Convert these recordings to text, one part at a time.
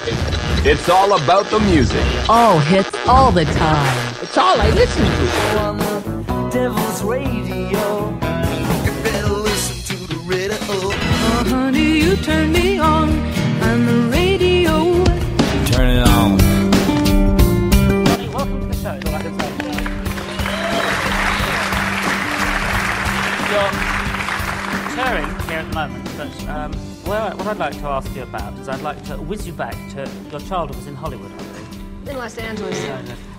It's all about the music. All hits all the time. It's all I listen to. On the devil's radio. You better listen to the radio. Oh, honey, you turn me on the radio. Turn it on. Johnny, welcome to the show. It's all I can say. You're touring here at the moment, but what I'd like to ask you about is I'd like to whiz you back to your childhood was in Hollywood, I believe. In Los Angeles.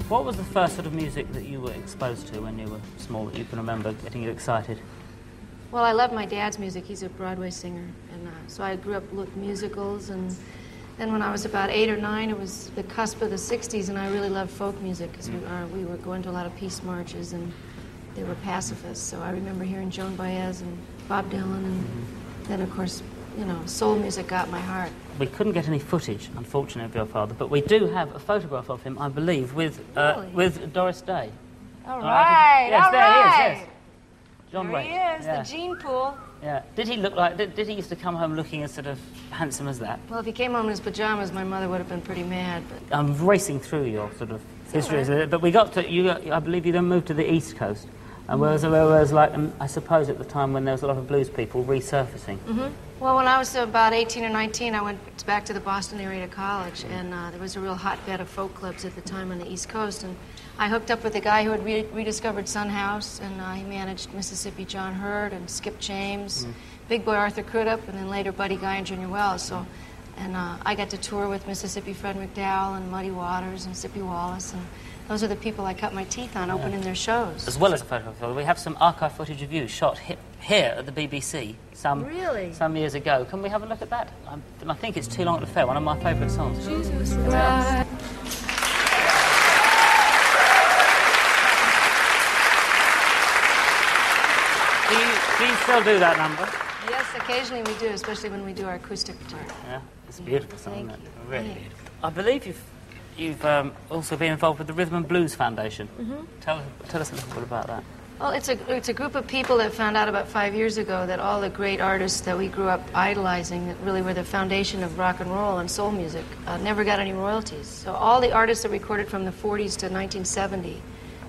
What was the first sort of music that you were exposed to when you were small that you can remember getting you excited? Well, I love my dad's music. He's a Broadway singer, and so I grew up with musicals. And then when I was about 8 or 9, it was the cusp of the '60s, and I really loved folk music because we were going to a lot of peace marches, and they were pacifists. So I remember hearing Joan Baez and Bob Dylan, and then of course, you know, soul music got my heart. We couldn't get any footage, unfortunately, of your father, but we do have a photograph of him, I believe, with Doris Day. All right, Yes, all there right. he is, yes. John There Raitt. he is, Yeah. the gene pool. Yeah. Did he look like? Did he used to come home looking as sort of handsome as that? Well, if he came home in his pajamas, my mother would have been pretty mad. But I'm racing through your sort of history, but we got to you. I believe you then moved to the East Coast, and where was like, I suppose at the time when there was a lot of blues people resurfacing. Well, when I was about 18 or 19, I went back to the Boston area to college, and there was a real hotbed of folk clubs at the time on the East Coast, and I hooked up with a guy who had rediscovered Sun House, and he managed Mississippi John Hurt and Skip James, Big Boy Arthur Crudup, and then later Buddy Guy and Junior Wells. So, and I got to tour with Mississippi Fred McDowell and Muddy Waters and Sippy Wallace, and those are the people I cut my teeth on opening their shows. As well as a photograph, we have some archive footage of you shot here at the BBC some years ago. Can we have a look at that? I think it's Too Long at the Fair, one of my favourite songs. Jesus Christ. Do you still do that number? Yes, occasionally we do, especially when we do our acoustic part. Yeah, it's a beautiful song, isn't it? Thank Really you. beautiful. I believe you've also been involved with the Rhythm and Blues Foundation. Tell us a little bit about that. Well, it's a group of people that found out about 5 years ago that all the great artists that we grew up idolizing, that really were the foundation of rock and roll and soul music, never got any royalties. So all the artists that recorded from the 40s to 1970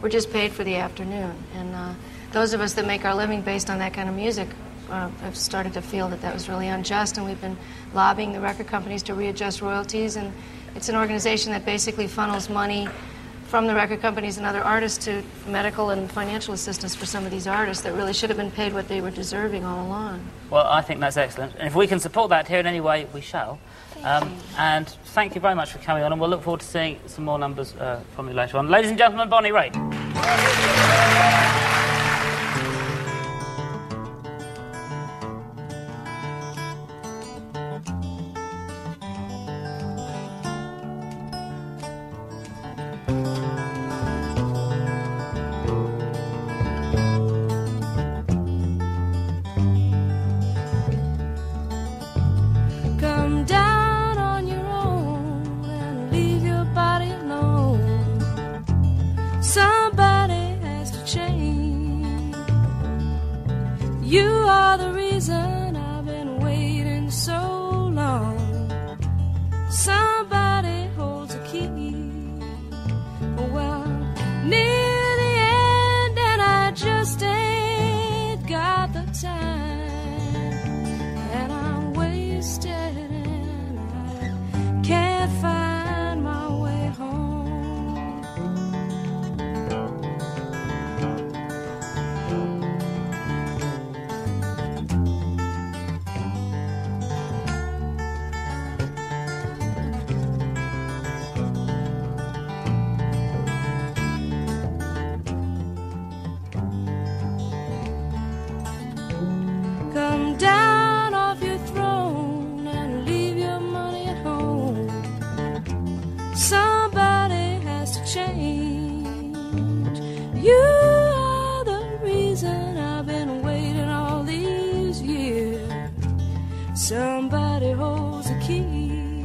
were just paid for the afternoon. And those of us that make our living based on that kind of music have started to feel that was really unjust, and we've been lobbying the record companies to readjust royalties. And it's an organization that basically funnels money from the record companies and other artists to medical and financial assistance for some of these artists that really should have been paid what they were deserving all along. Well, I think that's excellent. And if we can support that here in any way, we shall. Thank you. And thank you very much for coming on, and we'll look forward to seeing some more numbers from you later on. Ladies and gentlemen, Bonnie Raitt. Come down on your own and leave your body alone. Somebody has to change. You are the reason I've been waiting so long. Somebody holds a key. Well, near the end, and I just ain't got the time. And I'm wasted, and I can't find my way home. Come down off your throne and leave your money at home. Somebody has to change. You are the reason I've been waiting all these years. Somebody holds the key.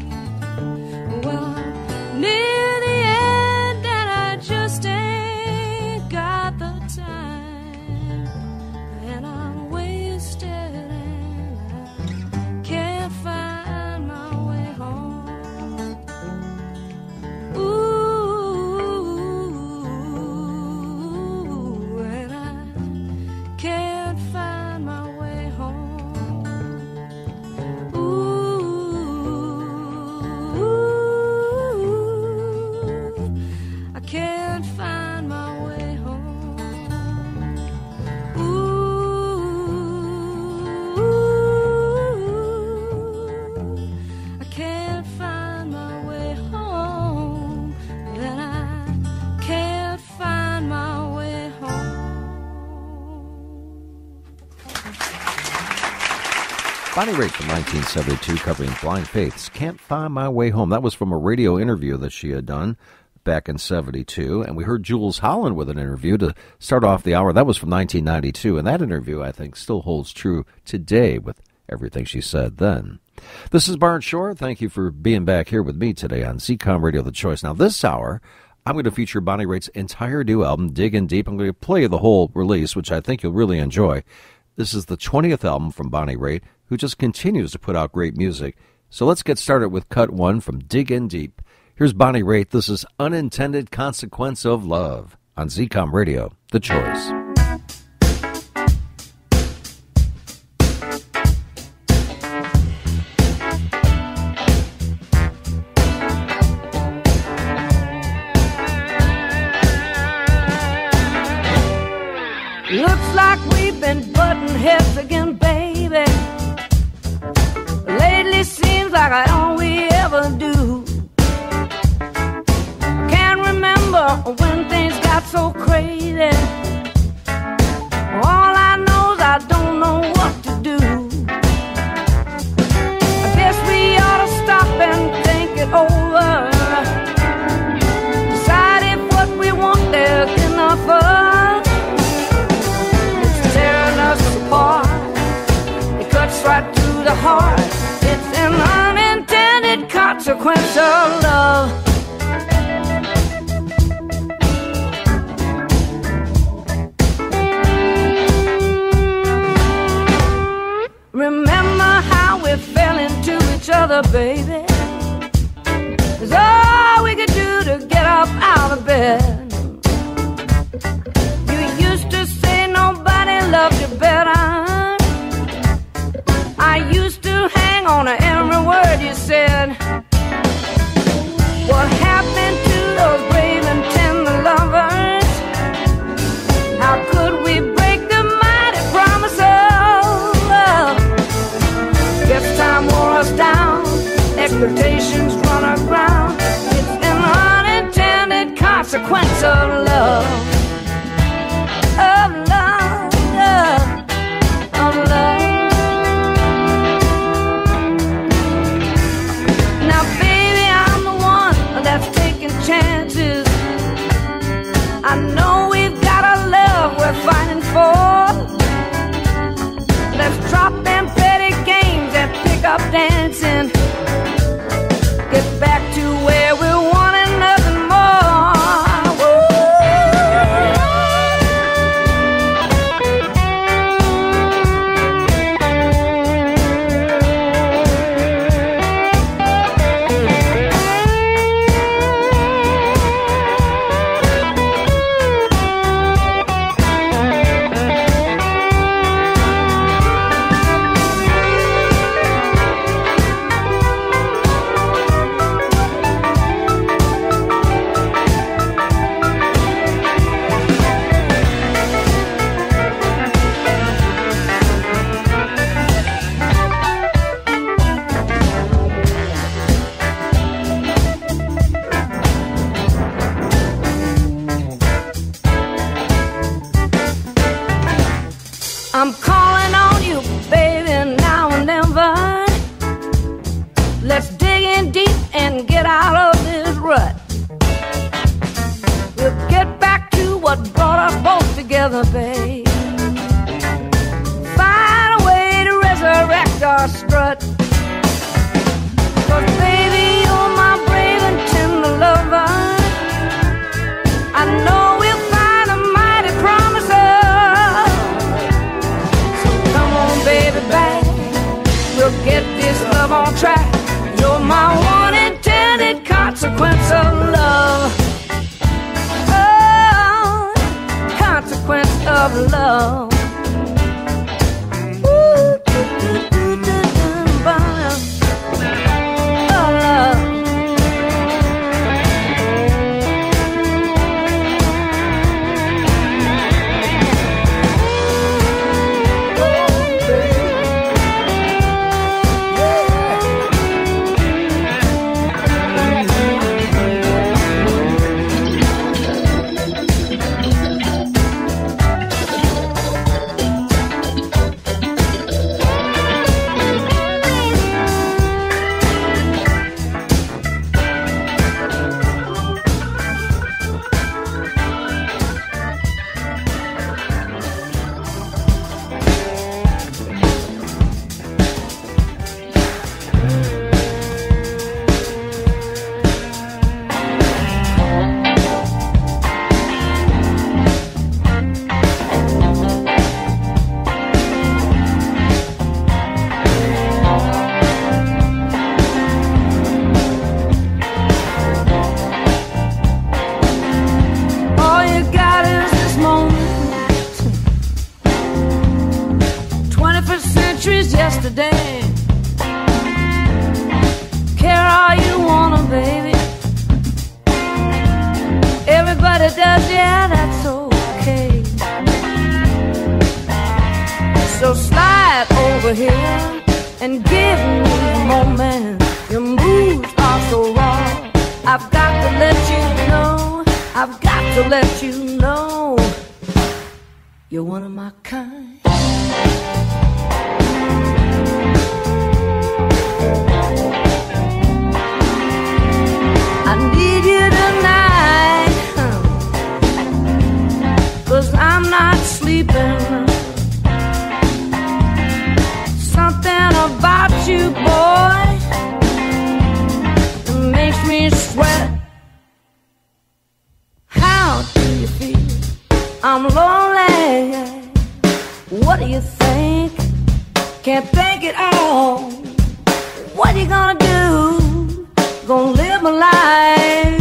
Well, I'm near the end, and I just ain't got the time. And I'm wasted, and I can't find my way home. Bonnie Raitt from 1972 covering Blind Faith's Can't Find My Way Home. That was from a radio interview that she had done back in 72. And we heard Jules Holland with an interview to start off the hour. That was from 1992. And that interview, I think, still holds true today with everything she said then. This is Bart Shore. Thank you for being back here with me today on Zecom Radio, The Choice. Now, this hour, I'm going to feature Bonnie Raitt's entire new album, Dig In Deep. I'm going to play the whole release, which I think you'll really enjoy. This is the 20th album from Bonnie Raitt, who just continues to put out great music. So let's get started with cut one from Dig In Deep. Here's Bonnie Raitt. This is Unintended Consequence of Love on Zecom Radio, The Choice. Looks like we've been butting heads again, baby. Lately seems like I all we ever do. Can't remember when things got so crazy. All I know is I don't know what to do. I guess we ought to stop and think it over. Decide if what we want there's enough of. Apart. It cuts right through the heart. It's an unintended consequence of love. Remember how we fell into each other, baby? It's all we could do to get up out of bed. You used to say nobody loved you better. I used to hang on to every word you said. What happened to those brave and tender lovers? How could we break the mighty promise of love? Guess time wore us down, expectations run aground. It's an unintended consequence of love. Of love, of love. Now, baby, I'm the one that's taking chances. I know we've got a love we're fighting for. Let's drop them petty games and pick up dancing. Get back to where we wanted nothing more. I'm calling on you, baby, now and never. Let's dig in deep and get out of this rut. We'll get back to what brought us both together, babe. Find a way to resurrect our strut. 'Cause baby, you're my brave and tender lover. I know we'll find a mighty promise of. So come on, baby, back. We'll get this love on track. You're my one intended consequence of love. Oh, consequence of love. Ooh, do, do, do, do, do. So slide over here and give me a moment. Your moves are so raw. I've got to let you know. I've got to let you know. You're one of my kind. I need you tonight, 'cause I'm not sleeping. Something about you, boy, it makes me sweat. How do you feel? I'm lonely. What do you think? Can't think it all. What you gonna do? Gonna live my life.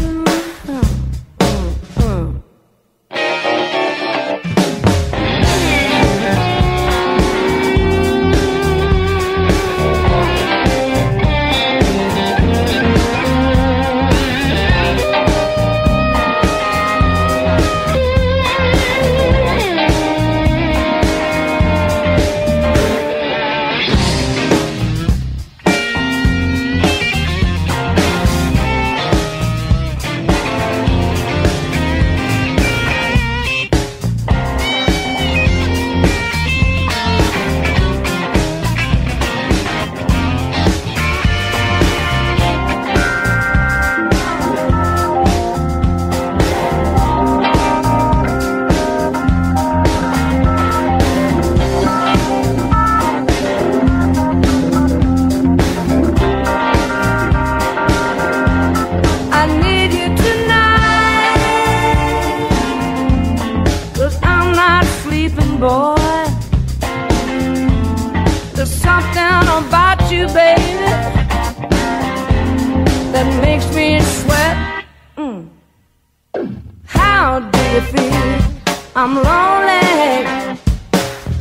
I'm lonely.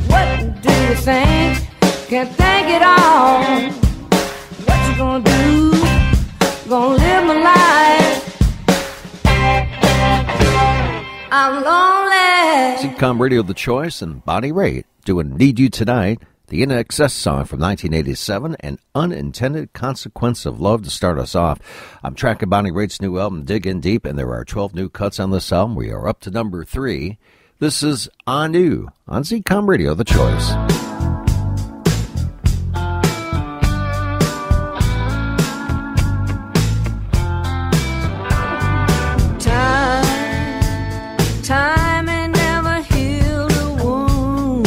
What do you think? Can't think it all. What you gonna do? Gonna live my life. I'm lonely. Zecom Radio, The Choice, and Bonnie Raitt doing Need You Tonight, the NXS song from 1987, and Unintended Consequence of Love to start us off. I'm tracking Bonnie Raitt's new album, Dig In Deep, and there are 12 new cuts on this album. We are up to number 3. This is Anu on Zecom Radio, The Choice. Time ain't never healed a wound.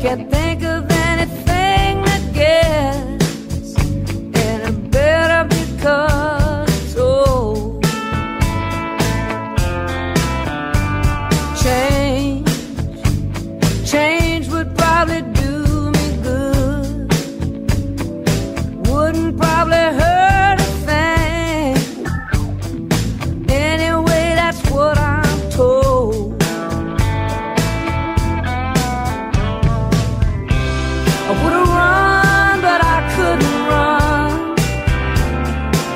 Can't think of anything that gets any better because it's old. Change would probably do me good. Wouldn't probably hurt a thing. Anyway, that's what I'm told. I would've run, but I couldn't run.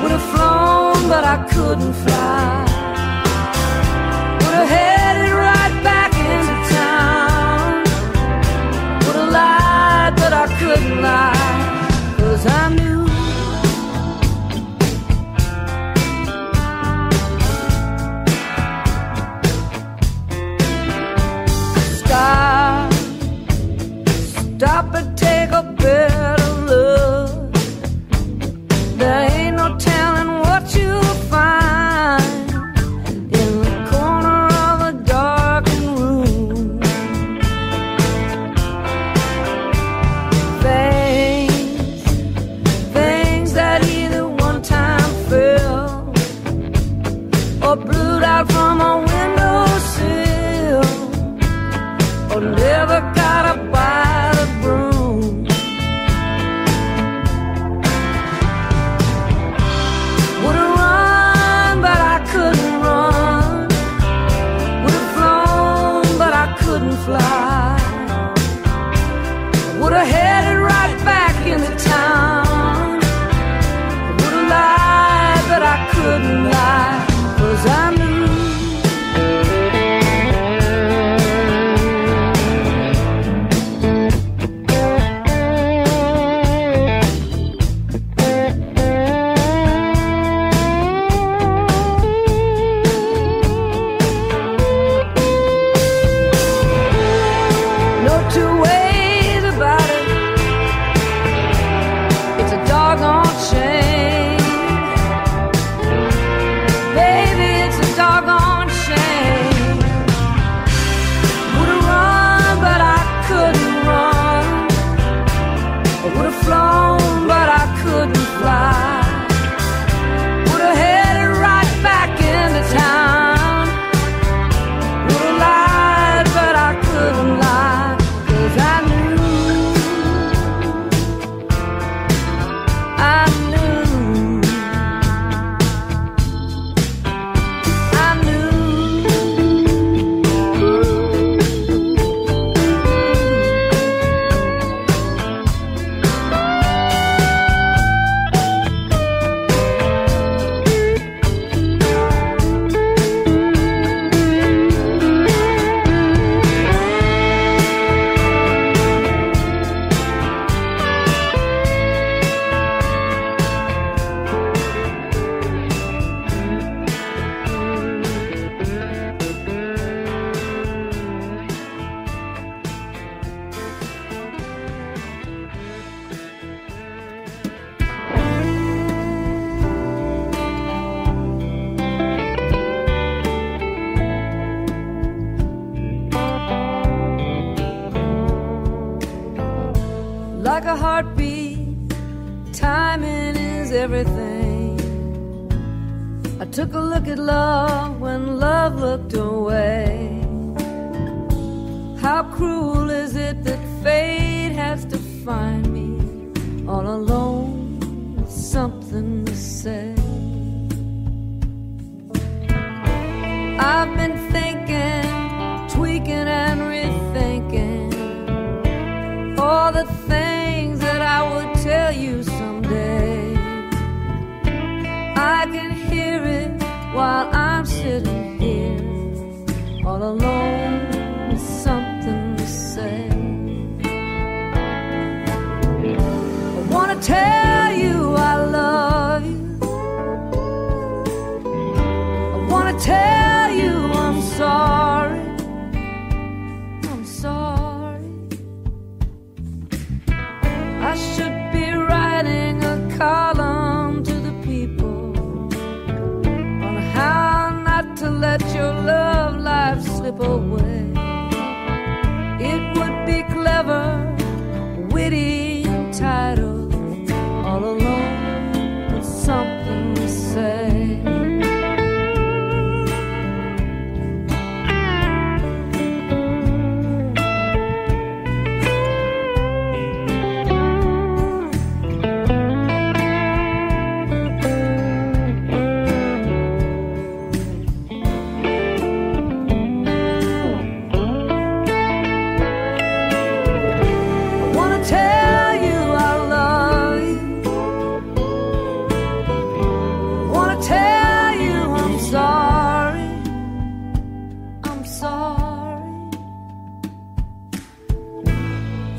Would've flown, but I couldn't fly. Would've headed right back into town. Would've lied, but I couldn't lie. 'Cause I knew stop and take a better look. There ain't no telling what you'll find in the corner of a darkened room. Things that either one time fell or blew out from a windowsill or never got up by the broom. Would've run, but I couldn't run. Would've flown, but I couldn't fly. Would've headed right back into town. Would've lied, but I couldn't lie. 'Cause I knew I took a look at love when love looked away. How cruel is it that fate has to find me all alone with something to say? I've been thinking, tweaking and rethinking all the things that I would tell you someday. I can hear it while I'm sitting here all alone with something to say. I wanna tell you I love you. I wanna tell you I'm sorry. I'm sorry. I should be writing a column to the people on how not to let your love life slip away. It would be clever, witty, and titled, all alone with something to say.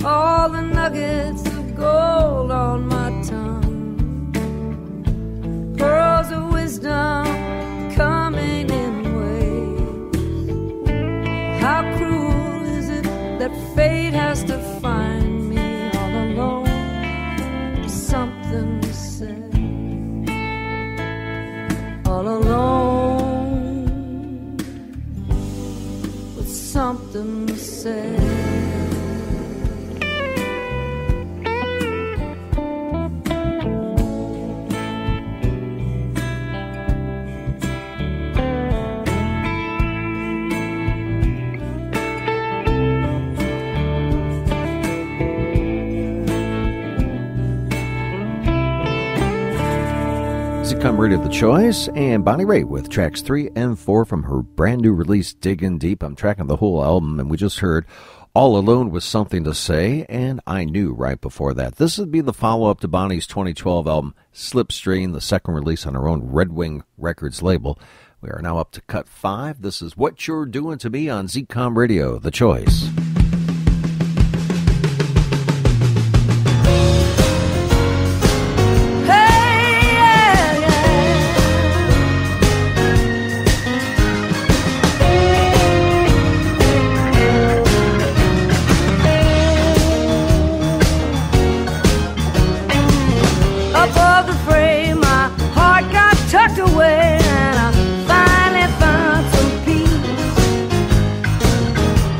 All the nuggets of gold on my tongue, pearls of wisdom coming in waves. How cruel is it that fate has to find me all alone with something to say. All alone with something to say. Zecom Radio, The Choice, and Bonnie Raitt with tracks 3 and 4 from her brand new release, Dig In Deep. I'm tracking the whole album, and we just heard All Alone with Something to Say, and I Knew right before that. This would be the follow-up to Bonnie's 2012 album, Slipstream, the second release on her own Red Wing Records label. We are now up to cut 5. This is What You're Doing to Me on Zecom Radio, The Choice. Tucked away, and I finally found some peace.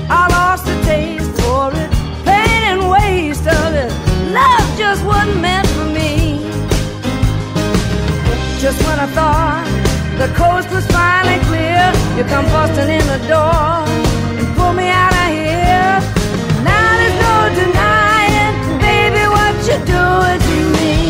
I lost the taste for it, pain and waste of it. Love just wasn't meant for me. Just when I thought the coast was finally clear, you come busting in the door and pull me out of here. Now there's no denying, baby, what you're doing to me.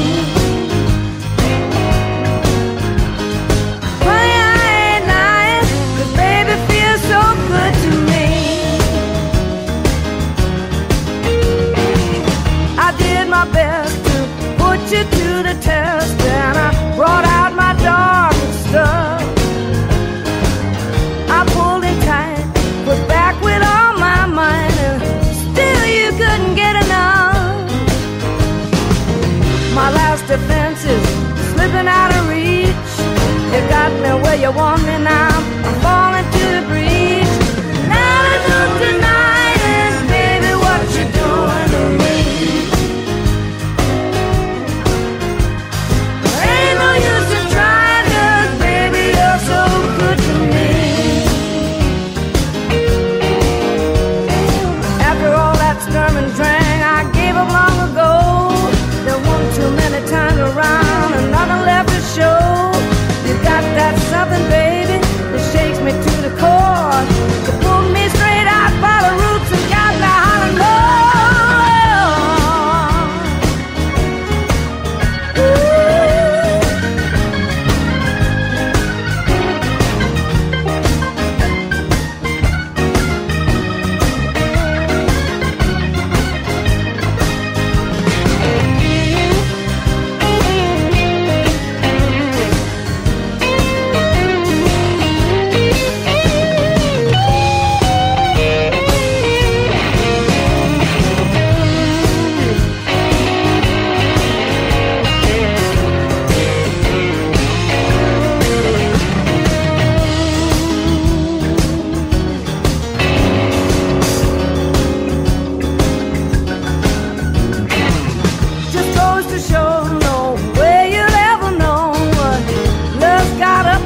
Best to put you to the test, and I brought out my dark stuff. I pulled it tight, put back with all my might, and still you couldn't get enough. My last defense is slipping out of reach. You got me where you want me now, I'm falling to the breach. Now there's no denying, baby, what you're doing to me. Time around, and nothing left to show. You got that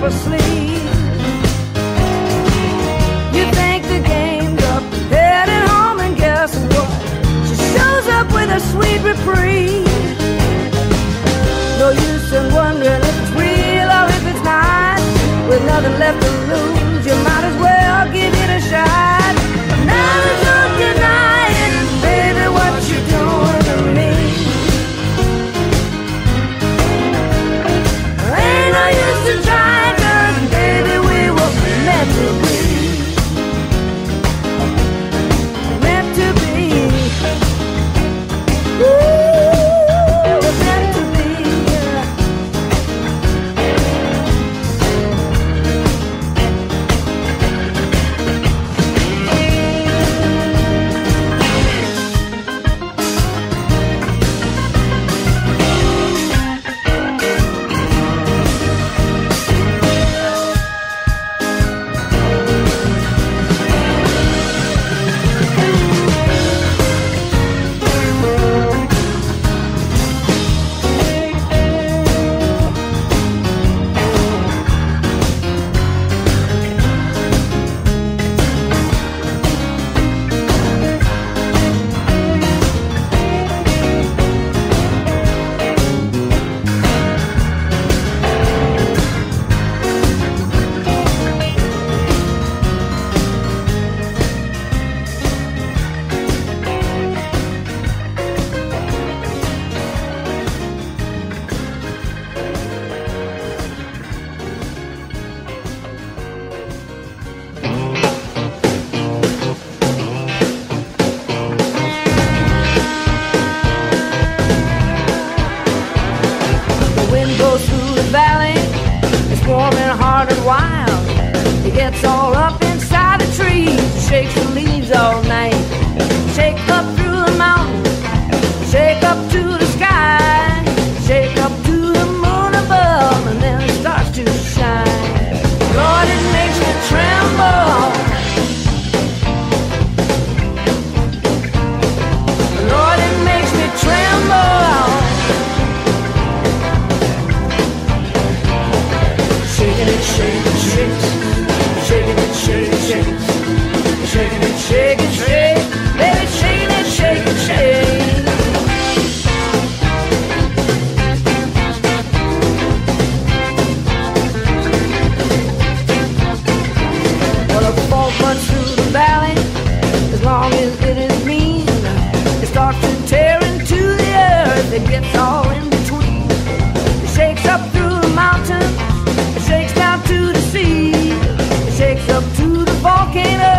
her sleeve. You think the game's up, headed home, and guess what? She shows up with a sweet reprieve. No use in wondering if it's real or if it's not. With nothing left to lose, you might as well give it a shot. Now don't deny it, baby, what you doing to me. Ain't no use in trying, 'cause baby, we were meant to be. Meant to be. Ooh, meant to be. Gets all up inside the trees, shakes the leaves all night, shake up through the mountains, shake up to the sky, shake up to the moon above, and then it starts to shine. Lord, it makes me tremble. Lord, it makes me tremble. Shaking it, shaking it, shaking it. Shaking it, shake it, shake it. Shaking it, shake it, shake. Baby, shaking it, shake it, shake. Well, a fault runs through the valley. As long as it is mean, it starts to tear into the earth. It gets all in between. It shakes up through the mountains. It shakes down to the sea. Shakes up to the volcano,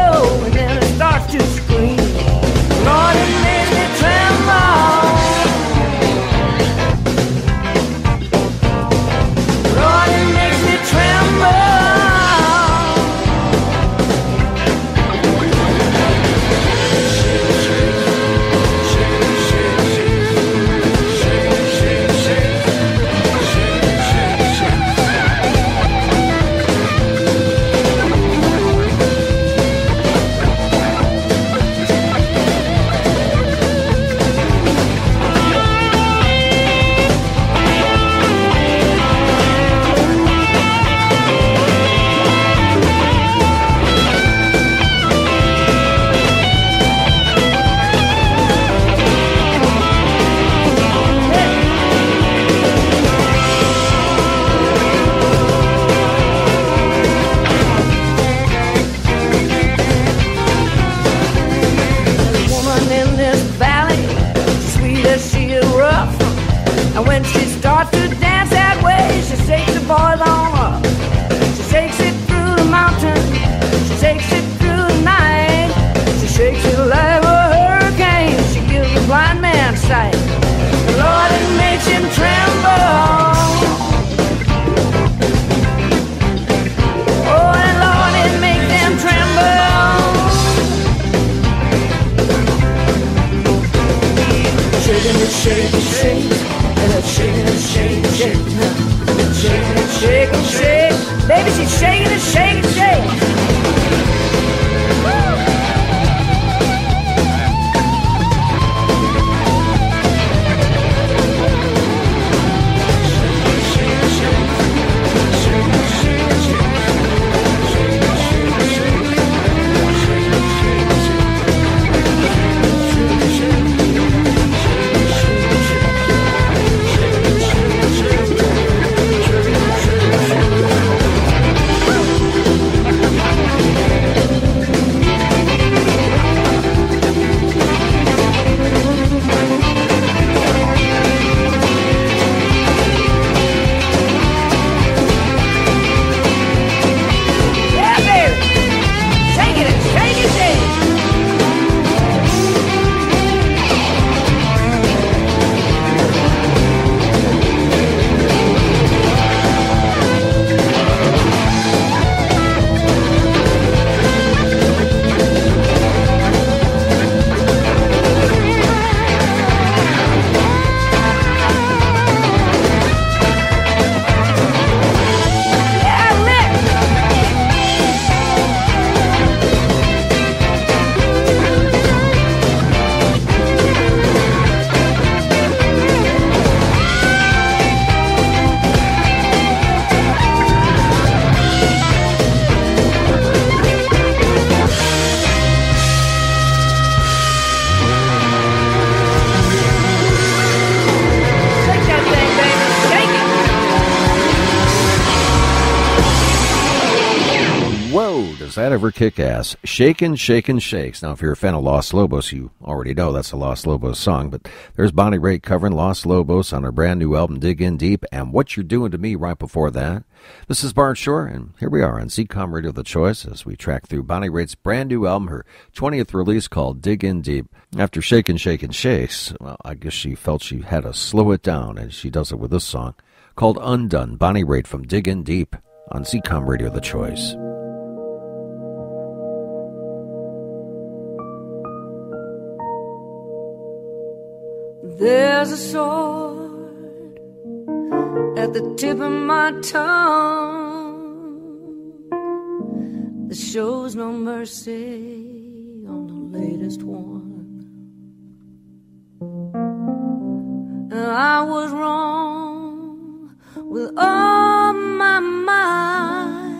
and then it starts to scream. Lord, it makes me tremble. Lord, it makes me tremble. And when she starts to dance that way, she shakes the boys on up. She shakes it through the mountain. She shakes it through the night. She shakes it like a hurricane. She gives the blind man sight. Lord, it makes him tremble. Oh, and Lord, it makes them tremble. Shaking it, shake it, shake. Shaking it, shake it, shake. Shaking it, shake it, shake. Baby, she's shaking it, shake it, shake. Shake it, shake it, shake. Whoa, does that ever kick ass? Shakin', Shakin' Shakes. Now, if you're a fan of Los Lobos, you already know that's a Los Lobos song, but there's Bonnie Raitt covering Los Lobos on her brand new album, Dig In Deep, and What You're Doing to Me right before that. This is Bart Shore, and here we are on Zecom Radio The Choice as we track through Bonnie Raitt's brand new album, her 20th release called Dig In Deep. After Shakin', Shakin' Shakes, well, I guess she felt she had to slow it down, and she does it with this song called Undone. Bonnie Raitt from Dig In Deep on Zecom Radio The Choice. There's a sword at the tip of my tongue that shows no mercy on the latest one. And I was wrong with all my might.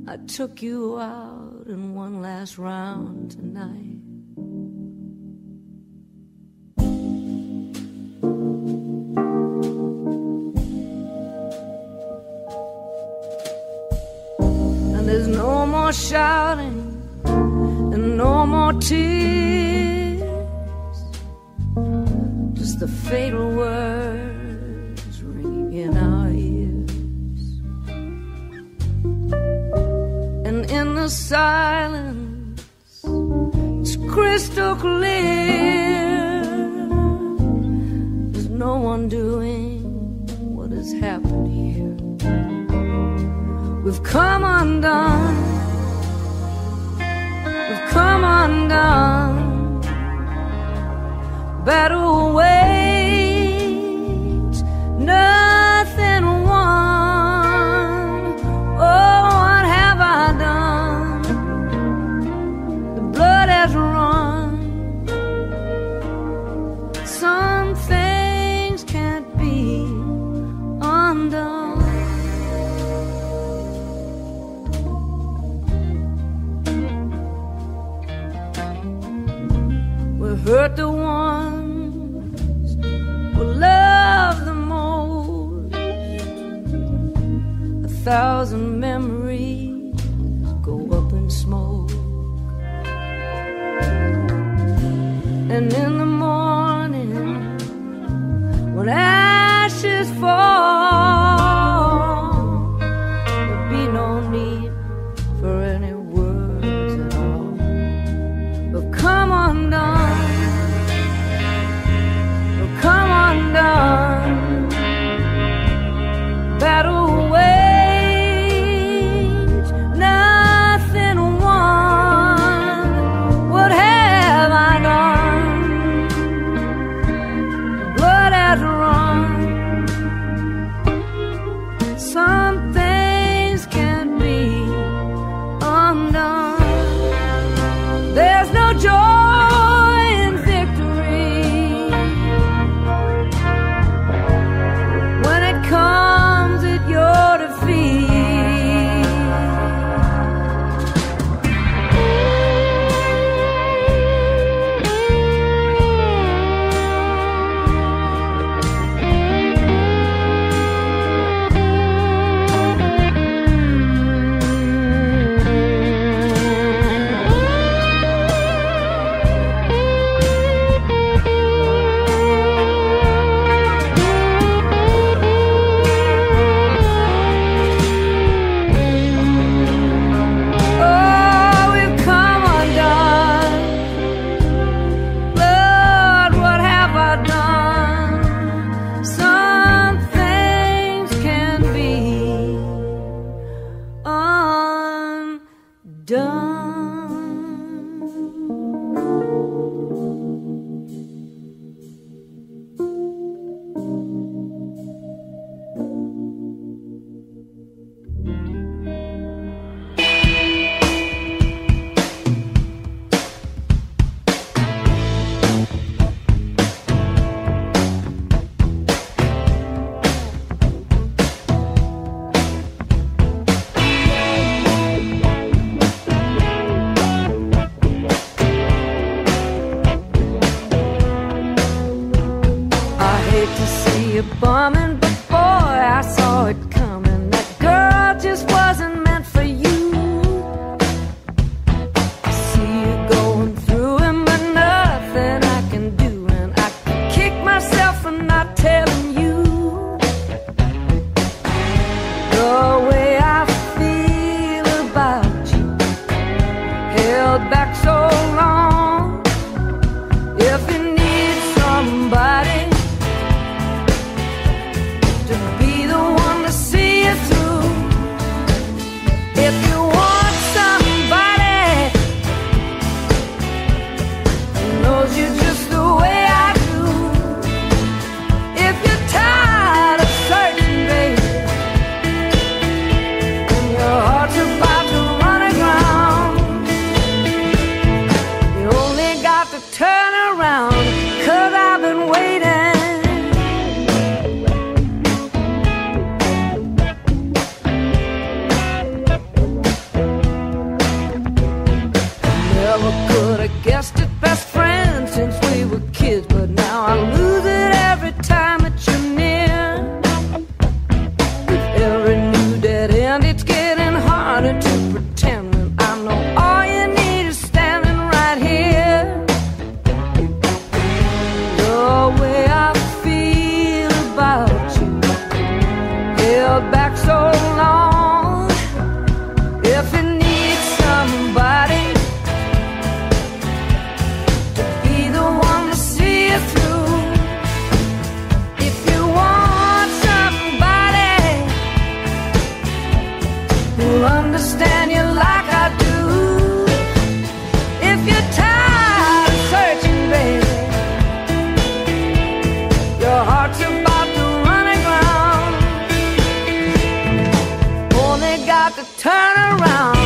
I took you out in one last round tonight. There's no more shouting and no more tears, just the fatal words ringing in our ears. And in the silence, it's crystal clear, there's no one doing what has happened here. We've come undone, we've come undone. Battle waits, nothing won. Oh, what have I done? The blood has run. Some things can't be undone. Hurt the ones who love the most. 1,000 memories go up in smoke. And in the morning, when ashes fall, there'll be no need for any words at all. But come undone. Undone. Battle waged, nothing won. What have I done? Blood has run. Some things can't be undone. There's no joy. Comes at your defeat. held back so long. If you need somebody to be the one to see you through, if you want somebody who'll understand you like I do, if you're tired of searching, baby, your heart's about to run aground. Only got to turn around.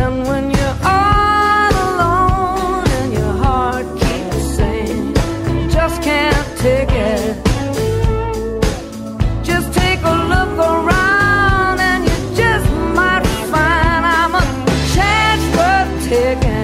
And when you're all alone and your heart keeps saying you just can't take it, just take a look around and you just might find I'm a chance worth taking.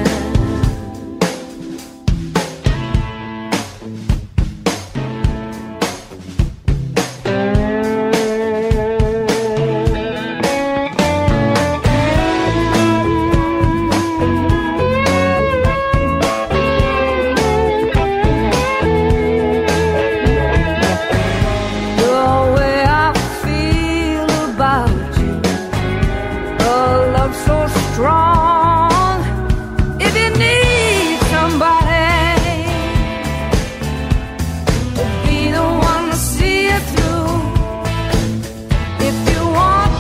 Strong. If you need somebody to be the one to see you through, if you want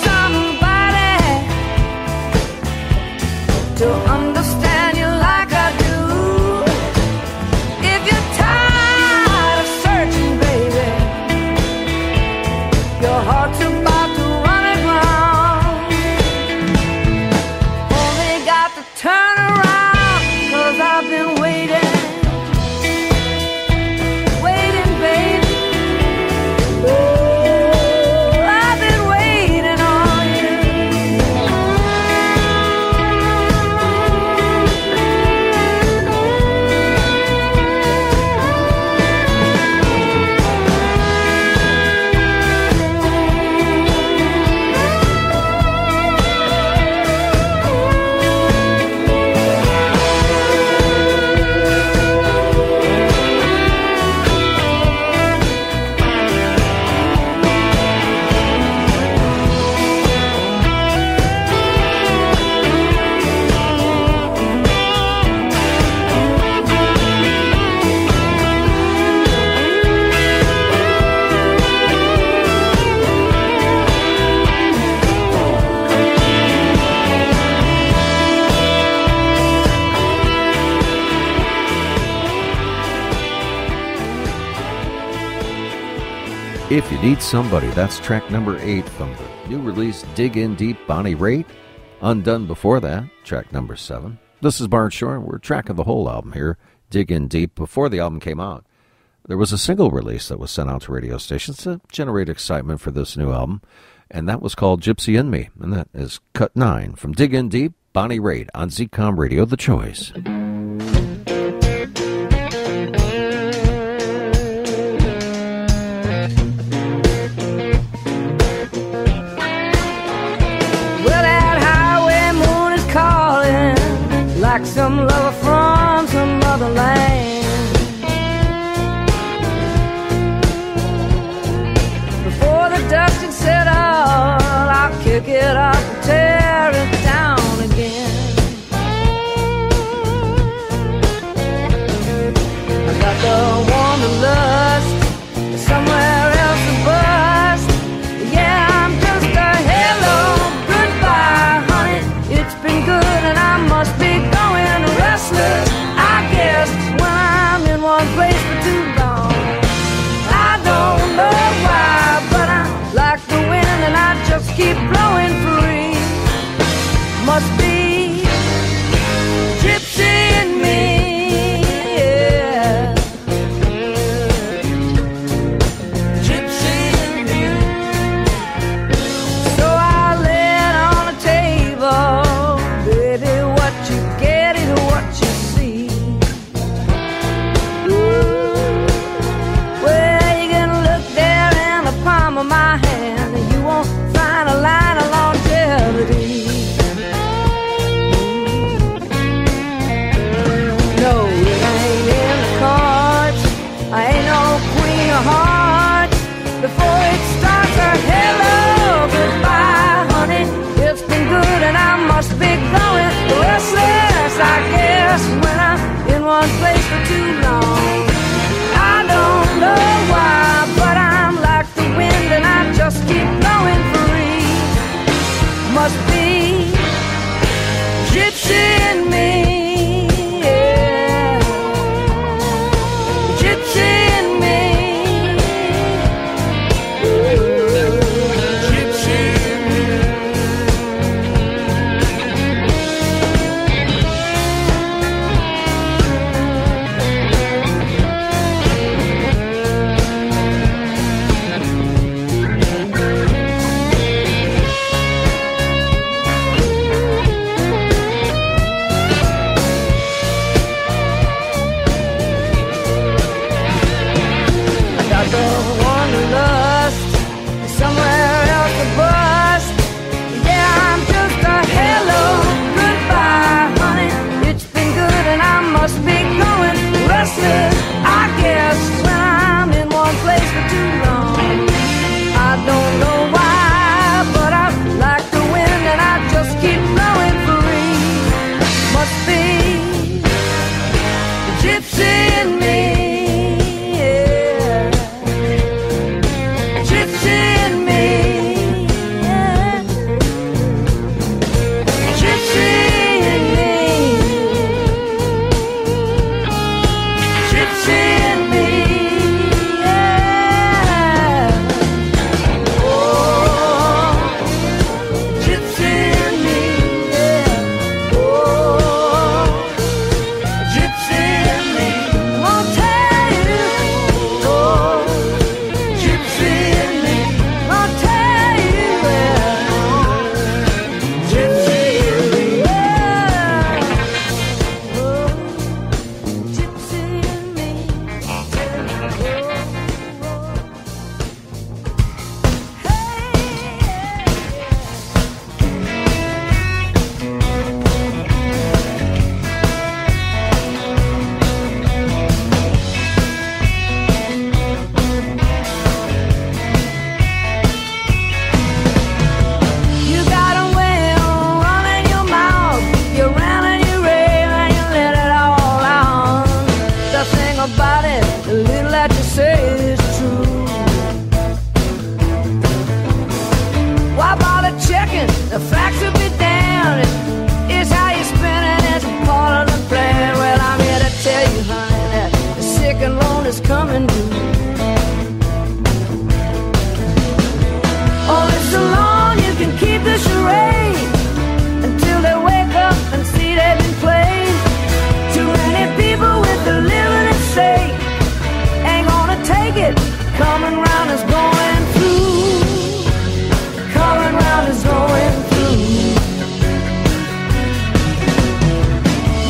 somebody to understand you like I do, if you're tired of searching, baby, your heart's about to run aground. Turn around, 'cause I've been waiting, waiting, baby. Oh, I've been waiting on you. If You Need Somebody, that's track number 8 from the new release Dig In Deep, Bonnie Raitt. Undone before that, track number 7. This is Bart Shore. We're tracking the whole album here, Dig In Deep. Before the album came out, there was a single release that was sent out to radio stations to generate excitement for this new album, and that was called Gypsy in Me, and that is cut 9 from Dig In Deep, Bonnie Raitt on Zecom Radio, The Choice. Like some lover from some other land. Before the dust had settled, I'll kick it up and tear it down again. I got the wanderlust, somewhere else to bust. Yeah, I'm just a hello, goodbye, honey. It's been good and I must be restless, I guess, when I'm in one place for too long. I don't know why, but I like the wind and I just keep blowing free. long. I don't know why, but I like the wind and I just keep blowing free. Must be the gypsy in me, yeah. Gypsy in me, yeah. Gypsy in me, gypsy in me, yeah. Oh, gypsy in me, yeah. Oh, gypsy in me. I'm gonna tell you, oh, gypsy in me. I'm gonna tell you, yeah. Gypsy in me, yeah. Oh, gypsy in me, you got a way of running your mouth. You ran and you raved and you let it all out. The thing about it, the little that you say is true. Why bother checking? The facts will be damned. It's how you spin it, it's a part of the plan. Well, I'm here to tell you, honey, that the sick and lone is coming due. Oh, it's so long you can keep the charade until they wake up and see they've been played. Too many people with the living at stake ain't gonna take it. Coming round is going through. Coming round is going through.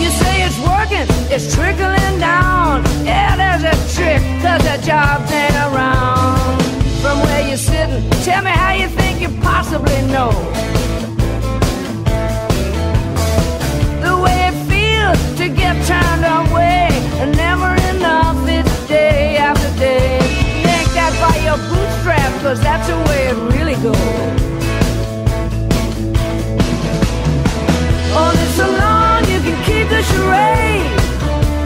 You say it's working, it's trickling down. Yeah, there's a trick, 'cause the jobs ain't around. From where you're sitting, tell me how you think you possibly know the way it feels to get turned away, and never enough, it's day after day. Yank that by your bootstraps, 'cause that's the way it really goes. Oh, it's so long you can keep the charade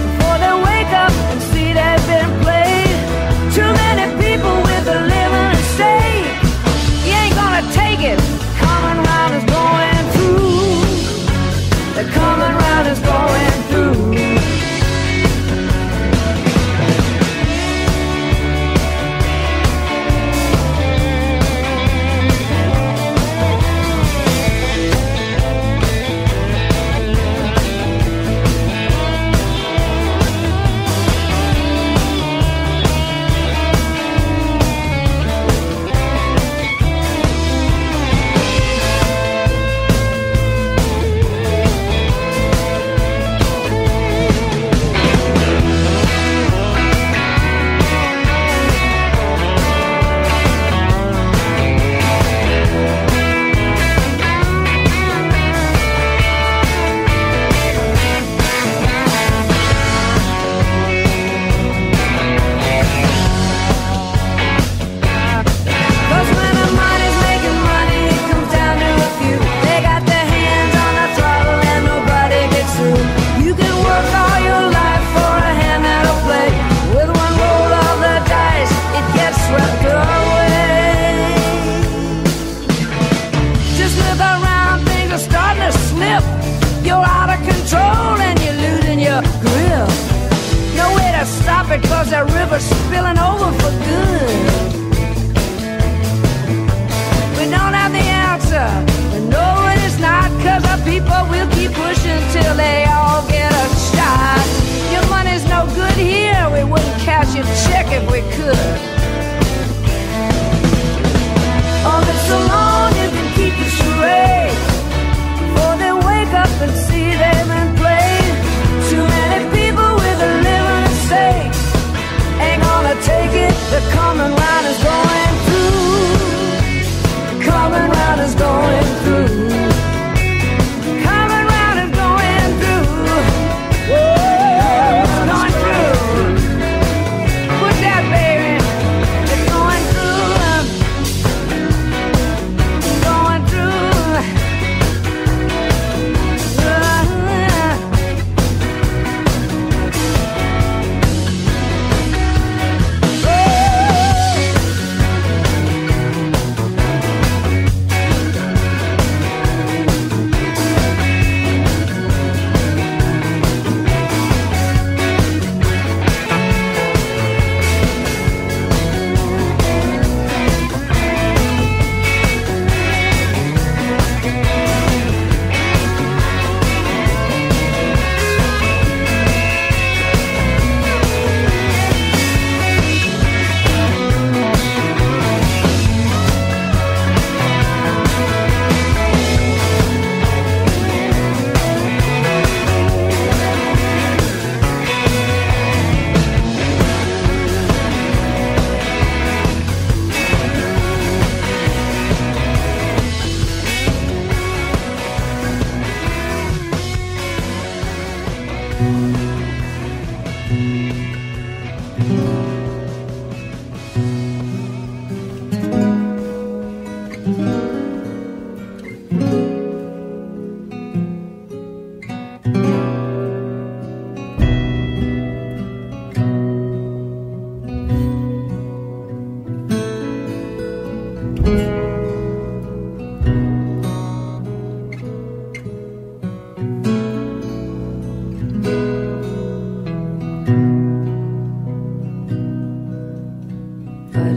before they wake up and see they've been played. Too many people with a living estate. You ain't gonna take it. Coming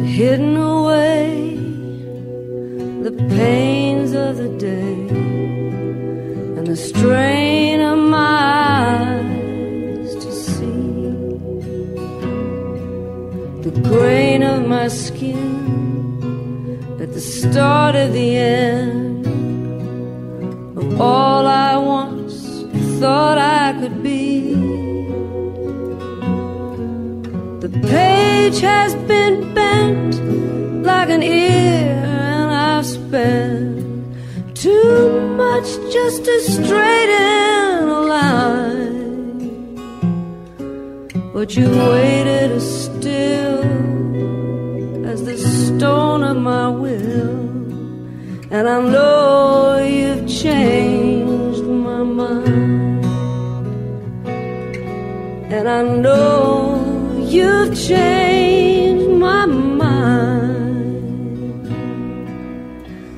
hidden away the pains of the day and the strain of my eyes to see the grain of my skin at the start of the end of all I once thought I could be. The page has been bent like an ear, and I've spent too much just to straighten a line. But you waited as still as the stone of my will, and I know you've changed my mind, and I know you've changed my mind.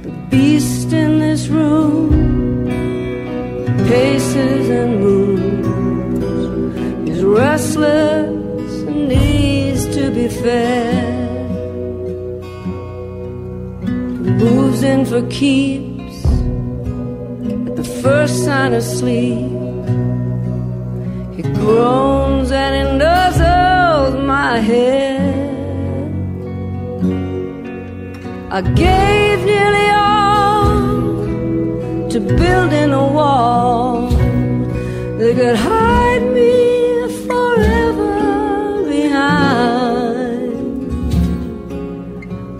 The beast in this room paces and moves. He's restless and needs to be fed. He moves in for keeps at the first sign of sleep. He groans and he nuzzles my head. I gave nearly all to building a wall that could hide me forever behind.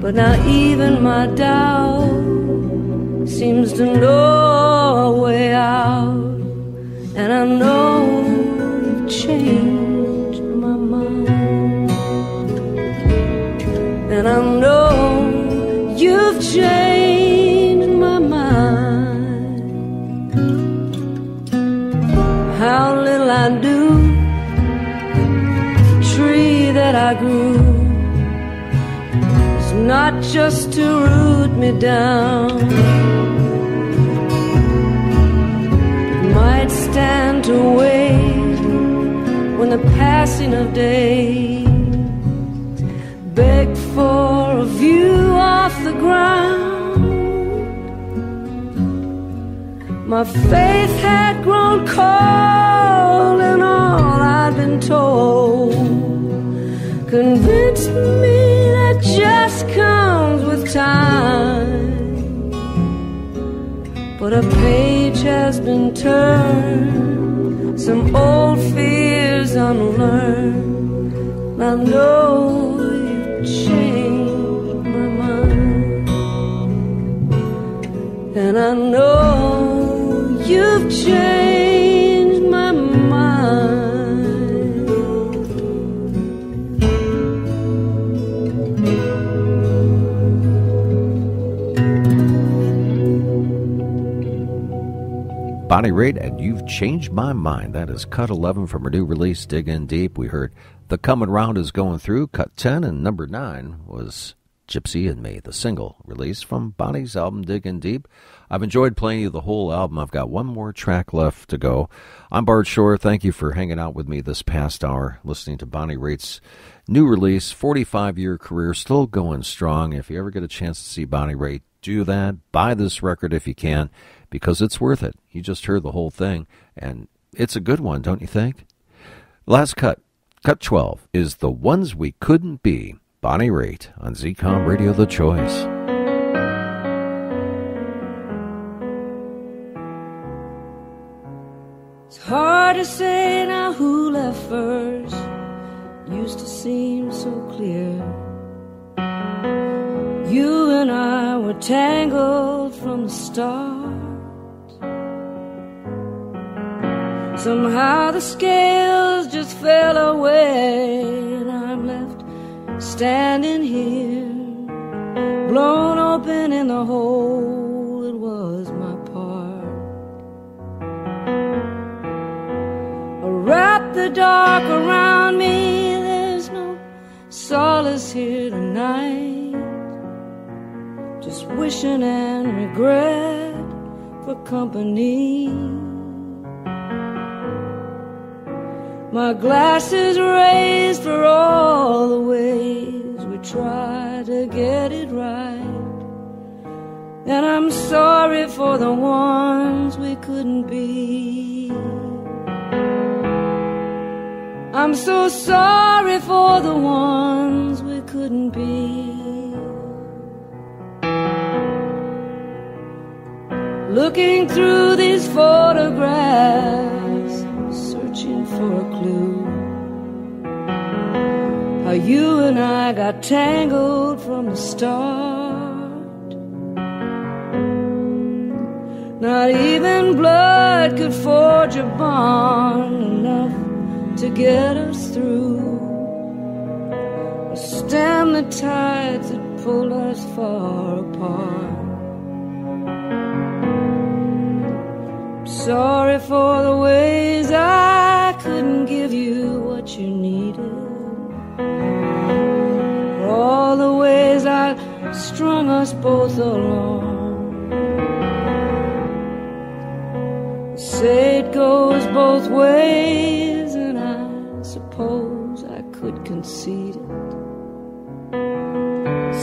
But now even my doubt seems to know a way out, and I know you've changed my mind, and I know you've changed my mind. How little I knew the tree that I grew was not just to root me down. It might stand to wait when the passing of days begged for a view off the ground. My faith had grown cold, and all I'd been told convinced me that just comes with time. But a page has been turned, some old fears unlearned. I know you've changed my mind, and I know you've changed my mind. Bonnie Raitt, and You've Changed My Mind. That is cut 11 from her new release, Dig In Deep. We heard The Comin' Round Is Going Through, cut 10, and number 9 was Gypsy and Me, the single released from Bonnie's album, Dig In Deep. I've enjoyed playing you the whole album. I've got one more track left to go. I'm Bart Shore. Thank you for hanging out with me this past hour, listening to Bonnie Raitt's new release, 45-year career, still going strong. If you ever get a chance to see Bonnie Raitt, do that. Buy this record if you can, because it's worth it. You just heard the whole thing, and it's a good one, don't you think? Last cut, cut 12, is The Ones We Couldn't Be, Bonnie Raitt on Zecom Radio, The Choice. It's hard to say now who left first. Used to seem so clear. You and I were tangled from the start. Somehow the scales just fell away, and I'm left standing here, blown open in the hole that was my part. Wrap the dark around me, there's no solace here tonight. Just wishing and regret for company. My glass is raised for all the ways we try to get it right. And I'm sorry for the ones we couldn't be. I'm so sorry for the ones we couldn't be. Looking through these photographs, searching for a clue. How you and I got tangled from the start. Not even blood could forge a bond enough to get us through, or stem the tides that pulled us far apart. Sorry for the ways I couldn't give you what you needed, for all the ways I strung us both along. Say it goes both ways, and I suppose I could concede it.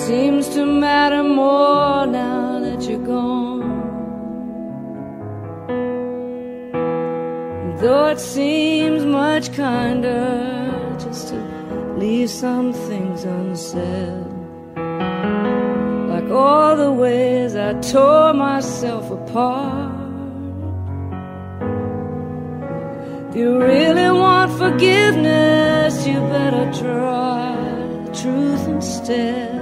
Seems to matter more now that you're gone. Though it seems much kinder just to leave some things unsaid, like all the ways I tore myself apart. If you really want forgiveness, you better try the truth instead.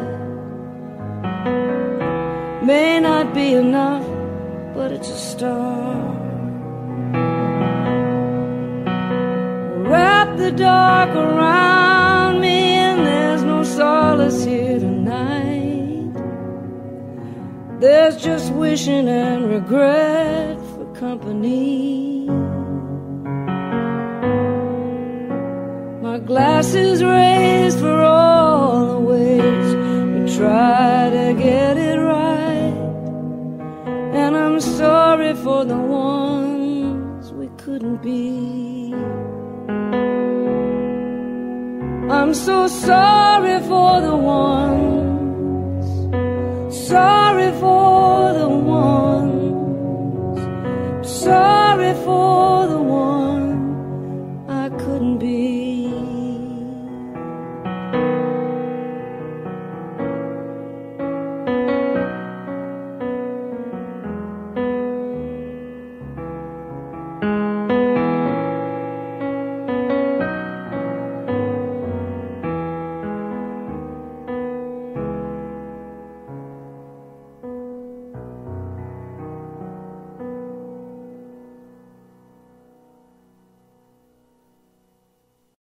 May not be enough, but it's a start. Wrap the dark around me, and there's no solace here tonight. There's just wishing and regret for company. My glass is raised for all the ways we try to get it right, and I'm sorry for the ones we couldn't be. I'm so sorry for the ones, sorry for the ones, sorry for the one I couldn't be.